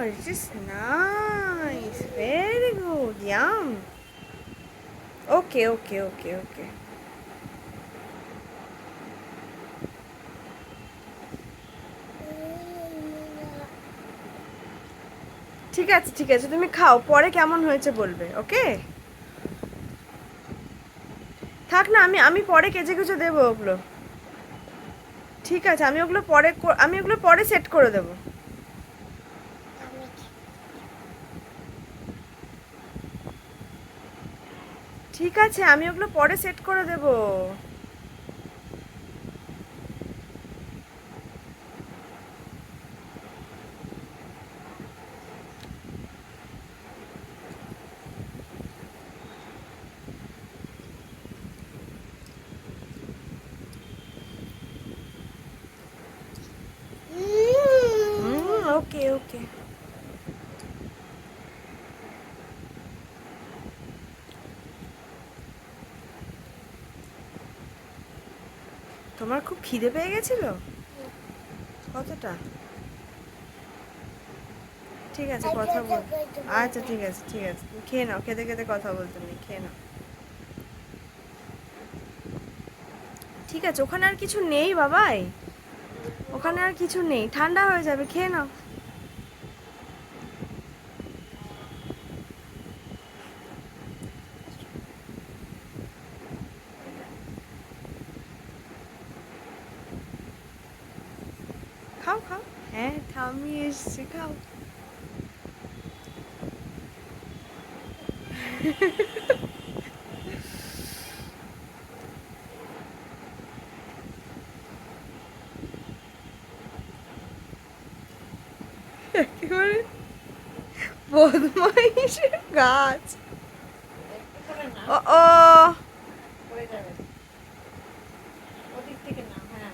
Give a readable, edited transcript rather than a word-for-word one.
it is nice. Very good. Yum. Okay, okay, okay, okay. ঠিক আছে ঠিক আছে, তুমি খাও, পরে কেমন হয়েছে বলবে। ওকে, থাক না, আমি আমি পরে কেচে কুচে দেবো ওগুলো। ঠিক আছে, আমি ওগুলো পরে সেট করে দেবো। ঠিক আছে, আমি ওগুলো পরে সেট করে দেবো। ওকে ওকে। তোমার খুব খিদে পেয়ে গেছিল? কতটা? ঠিক আছে, কথা বল। আচ্ছা ঠিক আছে ঠিক আছে, তুমি খেয়ে নাও, খেতে খেতে কথা বলতে নেই, খেয়ে নাও। ঠিক আছে, ওখানে আর কিছু নেই বাবাই, ওখানে আর কিছু নেই, ঠান্ডা হয়ে যাবে, খেয়ে নাও। খাও খাও। হ্যাঁ, ঠাম্মি এসছে, খাও। একেবারে বদমাইশের গাছ। ও ও, হয়ে যাবে ওদিক থেকে না, হ্যাঁ